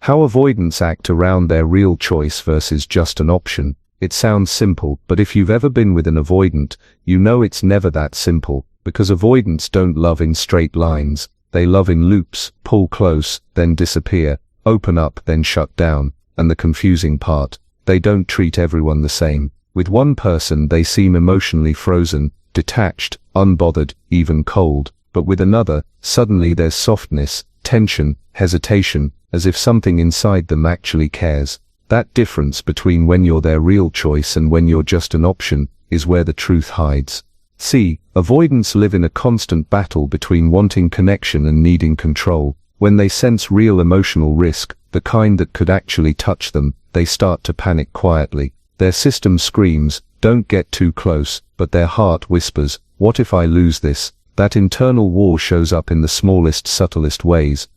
How avoidants act around their real choice versus just an option. It sounds simple, but if you've ever been with an avoidant, you know it's never that simple, because avoidants don't love in straight lines. They love in loops, pull close, then disappear, open up, then shut down. And the confusing part, they don't treat everyone the same. With one person they seem emotionally frozen, detached, unbothered, even cold. But with another, suddenly there's softness, tension, hesitation, as if something inside them actually cares. That difference between when you're their real choice and when you're just an option is where the truth hides. See, avoidants live in a constant battle between wanting connection and needing control. When they sense real emotional risk, the kind that could actually touch them, they start to panic quietly. Their system screams, "Don't get too close," but their heart whispers, "What if I lose this?" That internal war shows up in the smallest, subtlest ways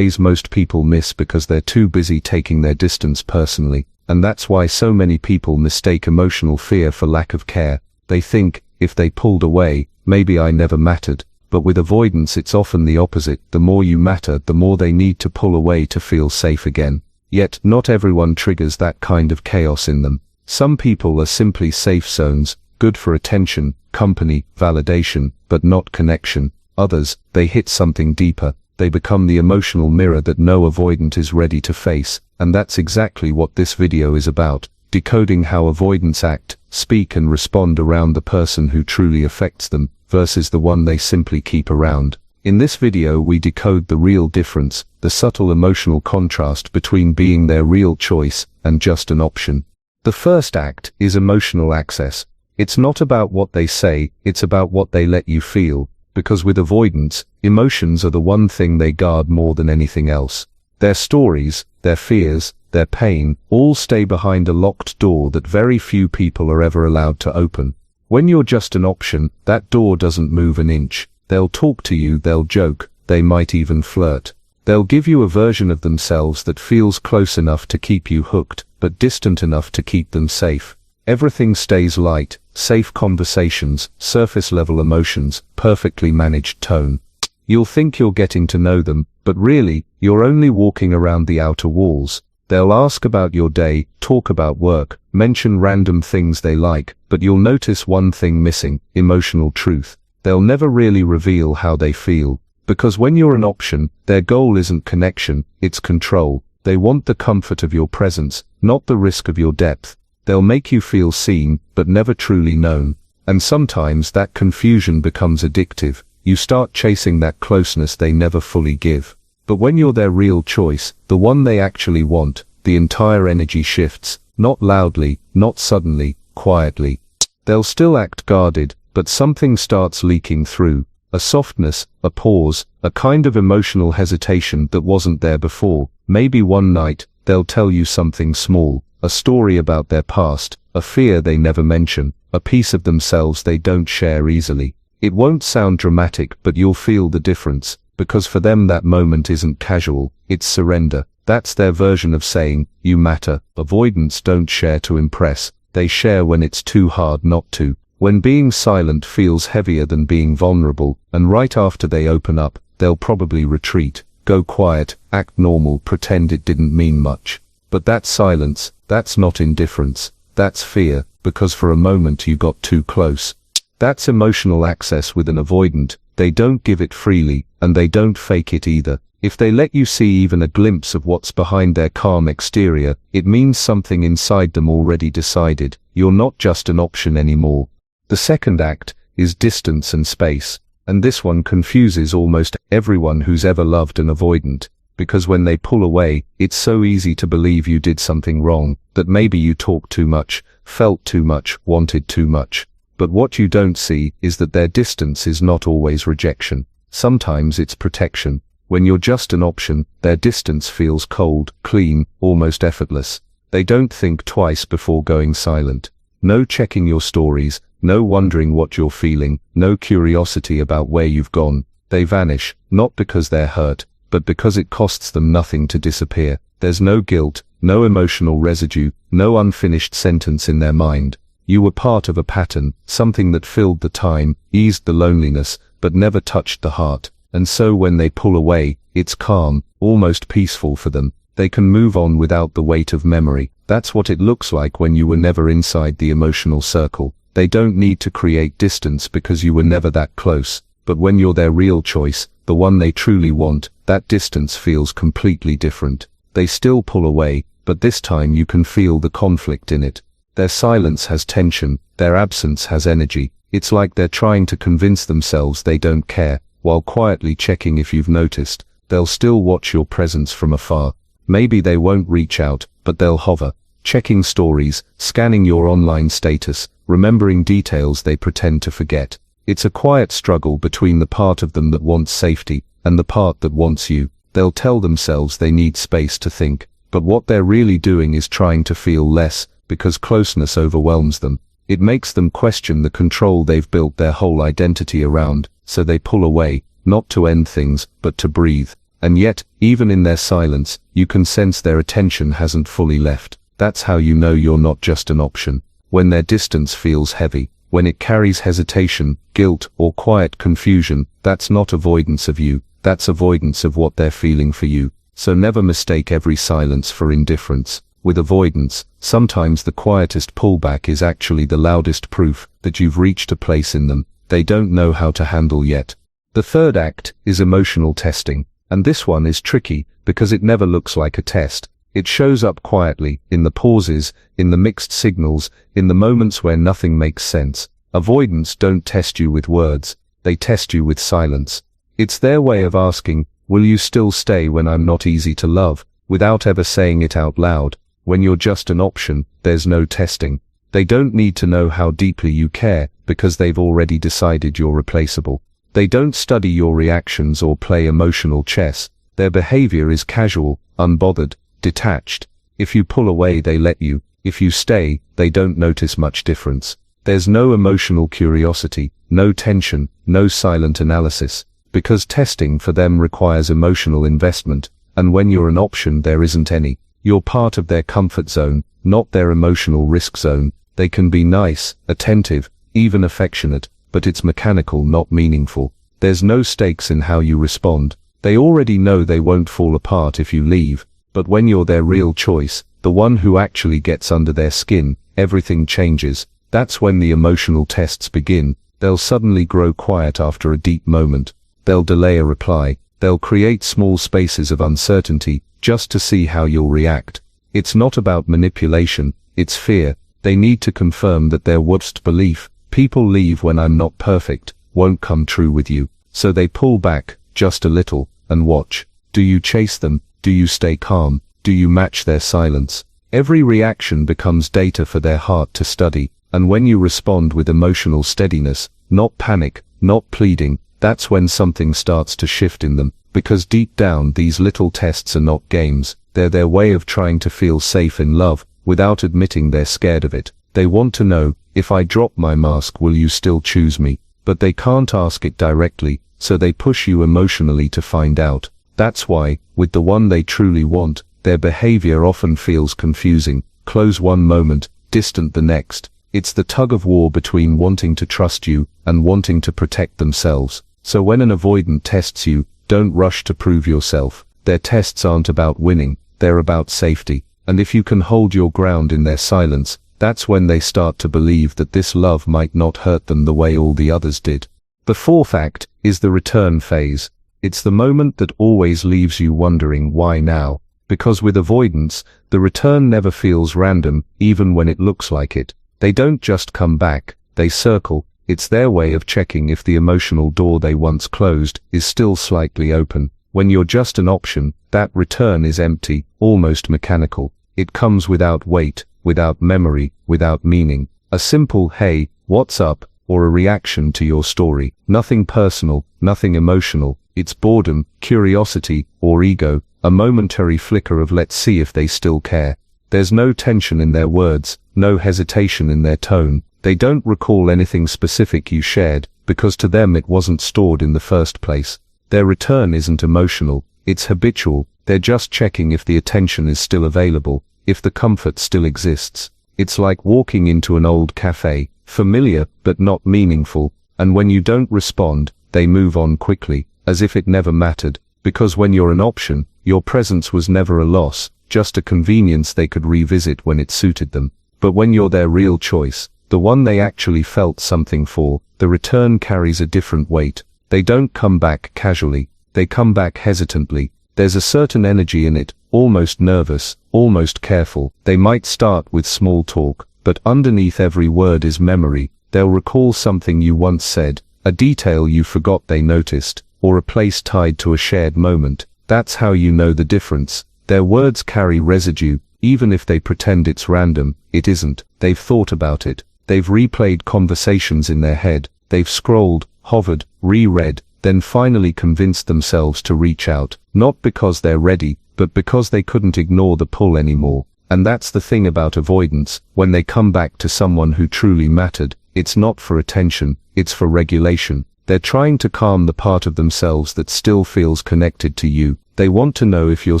most people miss because they're too busy taking their distance personally. And that's why so many people mistake emotional fear for lack of care. They think, if they pulled away, maybe I never mattered. But with avoidance it's often the opposite. The more you matter, the more they need to pull away to feel safe again. Yet, not everyone triggers that kind of chaos in them. Some people are simply safe zones, good for attention, company, validation, but not connection. Others, they hit something deeper. They become the emotional mirror that no avoidant is ready to face. And that's exactly what this video is about. Decoding how avoidants act, speak and respond around the person who truly affects them, versus the one they simply keep around. In this video we decode the real difference, the subtle emotional contrast between being their real choice and just an option. The first act is emotional access. It's not about what they say, it's about what they let you feel. Because with avoidants, emotions are the one thing they guard more than anything else. Their stories, their fears, their pain, all stay behind a locked door that very few people are ever allowed to open. When you're just an option, that door doesn't move an inch. They'll talk to you, they'll joke, they might even flirt. They'll give you a version of themselves that feels close enough to keep you hooked, but distant enough to keep them safe. Everything stays light, safe conversations, surface-level emotions, perfectly managed tone. You'll think you're getting to know them, but really, you're only walking around the outer walls. They'll ask about your day, talk about work, mention random things they like, but you'll notice one thing missing: emotional truth. They'll never really reveal how they feel. Because when you're an option, their goal isn't connection, it's control. They want the comfort of your presence, not the risk of your depth. They'll make you feel seen, but never truly known. And sometimes that confusion becomes addictive. You start chasing that closeness they never fully give. But when you're their real choice, the one they actually want, the entire energy shifts, not loudly, not suddenly, quietly. They'll still act guarded, but something starts leaking through. A softness, a pause, a kind of emotional hesitation that wasn't there before. Maybe one night, they'll tell you something small, a story about their past, a fear they never mention, a piece of themselves they don't share easily. It won't sound dramatic, but you'll feel the difference, because for them that moment isn't casual, it's surrender. That's their version of saying, you matter. Avoidants don't share to impress, they share when it's too hard not to. When being silent feels heavier than being vulnerable, and right after they open up, they'll probably retreat, go quiet, act normal, pretend it didn't mean much. But that's silence, that's not indifference, that's fear, because for a moment you got too close. That's emotional access with an avoidant. They don't give it freely, and they don't fake it either. If they let you see even a glimpse of what's behind their calm exterior, it means something inside them already decided. You're not just an option anymore. The second act is distance and space, and this one confuses almost everyone who's ever loved an avoidant, because when they pull away, it's so easy to believe you did something wrong, that maybe you talked too much, felt too much, wanted too much. But what you don't see is that their distance is not always rejection. Sometimes it's protection. When you're just an option, their distance feels cold, clean, almost effortless. They don't think twice before going silent. No checking your stories, no wondering what you're feeling, no curiosity about where you've gone. They vanish, not because they're hurt, but because it costs them nothing to disappear. There's no guilt, no emotional residue, no unfinished sentence in their mind. You were part of a pattern, something that filled the time, eased the loneliness, but never touched the heart. And so when they pull away, it's calm, almost peaceful for them. They can move on without the weight of memory. That's what it looks like when you were never inside the emotional circle. They don't need to create distance because you were never that close. But when you're their real choice, the one they truly want, that distance feels completely different. They still pull away, but this time you can feel the conflict in it. Their silence has tension, their absence has energy. It's like they're trying to convince themselves they don't care, while quietly checking if you've noticed. They'll still watch your presence from afar. Maybe they won't reach out, but they'll hover, checking stories, scanning your online status, remembering details they pretend to forget. It's a quiet struggle between the part of them that wants safety, and the part that wants you. They'll tell themselves they need space to think, but what they're really doing is trying to feel less, because closeness overwhelms them. It makes them question the control they've built their whole identity around, so they pull away, not to end things, but to breathe. And yet, even in their silence, you can sense their attention hasn't fully left. That's how you know you're not just an option. When their distance feels heavy, when it carries hesitation, guilt, or quiet confusion, that's not avoidance of you, that's avoidance of what they're feeling for you. So never mistake every silence for indifference. With avoidance, sometimes the quietest pullback is actually the loudest proof that you've reached a place in them they don't know how to handle yet. The third act is emotional testing. And this one is tricky, because it never looks like a test. It shows up quietly, in the pauses, in the mixed signals, in the moments where nothing makes sense. Avoidants don't test you with words, they test you with silence. It's their way of asking, will you still stay when I'm not easy to love, without ever saying it out loud. When you're just an option, there's no testing. They don't need to know how deeply you care, because they've already decided you're replaceable. They don't study your reactions or play emotional chess. Their behavior is casual, unbothered, detached. If you pull away, they let you. If you stay, they don't notice much difference. There's no emotional curiosity, no tension, no silent analysis. Because testing for them requires emotional investment, and when you're an option there isn't any. You're part of their comfort zone, not their emotional risk zone. They can be nice, attentive, even affectionate, but it's mechanical, not meaningful. There's no stakes in how you respond. They already know they won't fall apart if you leave, but when you're their real choice, the one who actually gets under their skin, everything changes. That's when the emotional tests begin. They'll suddenly grow quiet after a deep moment. They'll delay a reply. They'll create small spaces of uncertainty, just to see how you'll react. It's not about manipulation, it's fear. They need to confirm that their worst belief, people leave when I'm not perfect, won't come true with you. So they pull back, just a little, and watch. Do you chase them? Do you stay calm? Do you match their silence? Every reaction becomes data for their heart to study, and when you respond with emotional steadiness, not panic, not pleading, that's when something starts to shift in them. Because deep down these little tests are not games, they're their way of trying to feel safe in love, without admitting they're scared of it. They want to know, if I drop my mask, will you still choose me? But they can't ask it directly, so they push you emotionally to find out. That's why, with the one they truly want, their behavior often feels confusing, close one moment, distant the next. It's the tug of war between wanting to trust you and wanting to protect themselves. So when an avoidant tests you, don't rush to prove yourself. Their tests aren't about winning, they're about safety. And if you can hold your ground in their silence, that's when they start to believe that this love might not hurt them the way all the others did. The fourth act is the return phase. It's the moment that always leaves you wondering why now. Because with avoidance, the return never feels random, even when it looks like it. They don't just come back, they circle. It's their way of checking if the emotional door they once closed is still slightly open. When you're just an option, that return is empty, almost mechanical. It comes without weight, without memory, without meaning. A simple "hey, what's up?" or a reaction to your story. Nothing personal, nothing emotional. It's boredom, curiosity, or ego, a momentary flicker of let's see if they still care. There's no tension in their words, no hesitation in their tone. They don't recall anything specific you shared, because to them it wasn't stored in the first place. Their return isn't emotional, it's habitual. They're just checking if the attention is still available, if the comfort still exists. It's like walking into an old cafe, familiar but not meaningful, and when you don't respond, they move on quickly, as if it never mattered. Because when you're an option, Your presence was never a loss, just a convenience they could revisit when it suited them. But when you're their real choice, the one they actually felt something for, the return carries a different weight. They don't come back casually, they come back hesitantly. There's a certain energy in it, almost nervous, almost careful. They might start with small talk, but underneath every word is memory. They'll recall something you once said, a detail you forgot they noticed, or a place tied to a shared moment. That's how you know the difference. Their words carry residue, even if they pretend it's random, it isn't. They've thought about it. They've replayed conversations in their head. They've scrolled, hovered, reread, then finally convinced themselves to reach out, not because they're ready, but because they couldn't ignore the pull anymore. And that's the thing about avoidance. When they come back to someone who truly mattered, it's not for attention, it's for regulation. They're trying to calm the part of themselves that still feels connected to you. They want to know if you're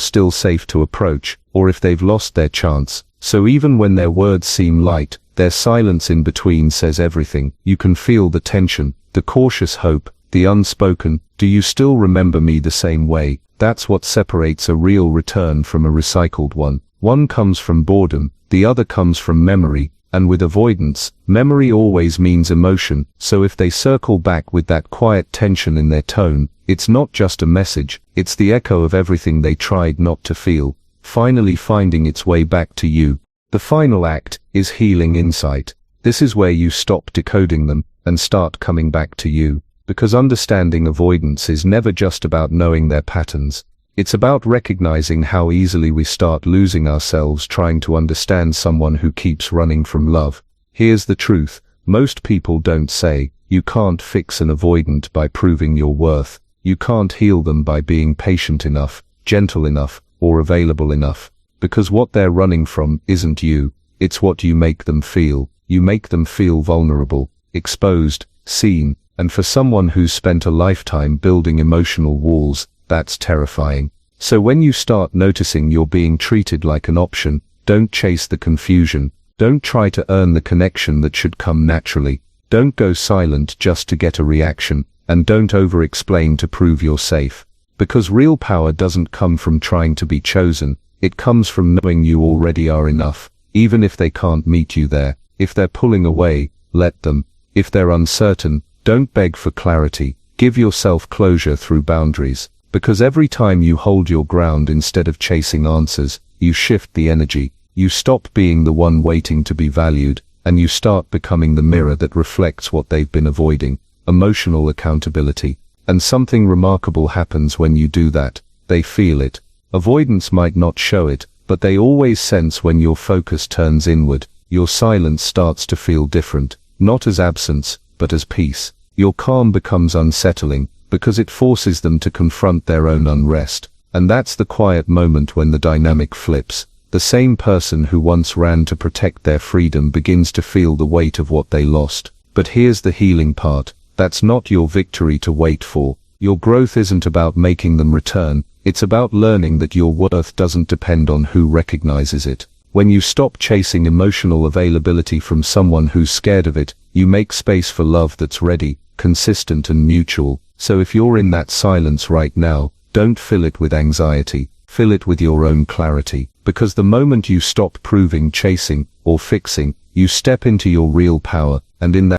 still safe to approach, or if they've lost their chance. So even when their words seem light, their silence in between says everything. You can feel the tension, the cautious hope, the unspoken, "Do you still remember me the same way?" That's what separates a real return from a recycled one. One comes from boredom, the other comes from memory. And with avoidance, memory always means emotion, so if they circle back with that quiet tension in their tone, it's not just a message, it's the echo of everything they tried not to feel, finally finding its way back to you. The final act is healing insight. This is where you stop decoding them and start coming back to you, because understanding avoidance is never just about knowing their patterns. It's about recognizing how easily we start losing ourselves trying to understand someone who keeps running from love. Here's the truth. Most people don't say, you can't fix an avoidant by proving your worth. You can't heal them by being patient enough, gentle enough, or available enough. Because what they're running from isn't you. It's what you make them feel. You make them feel vulnerable, exposed, seen, and for someone who's spent a lifetime building emotional walls, that's terrifying. So when you start noticing you're being treated like an option, don't chase the confusion. Don't try to earn the connection that should come naturally. Don't go silent just to get a reaction, and don't over-explain to prove you're safe. Because real power doesn't come from trying to be chosen, it comes from knowing you already are enough, even if they can't meet you there. If they're pulling away, let them. If they're uncertain, don't beg for clarity. Give yourself closure through boundaries. Because every time you hold your ground instead of chasing answers, you shift the energy. You stop being the one waiting to be valued, and you start becoming the mirror that reflects what they've been avoiding. Emotional accountability. And something remarkable happens when you do that. They feel it. Avoidance might not show it, but they always sense when your focus turns inward. Your silence starts to feel different, not as absence, but as peace. Your calm becomes unsettling, because it forces them to confront their own unrest. And that's the quiet moment when the dynamic flips. The same person who once ran to protect their freedom begins to feel the weight of what they lost. But here's the healing part. That's not your victory to wait for. Your growth isn't about making them return. It's about learning that your worth doesn't depend on who recognizes it. When you stop chasing emotional availability from someone who's scared of it, you make space for love that's ready, consistent and mutual. So if you're in that silence right now, don't fill it with anxiety, fill it with your own clarity. Because the moment you stop proving, chasing, or fixing, you step into your real power, and in that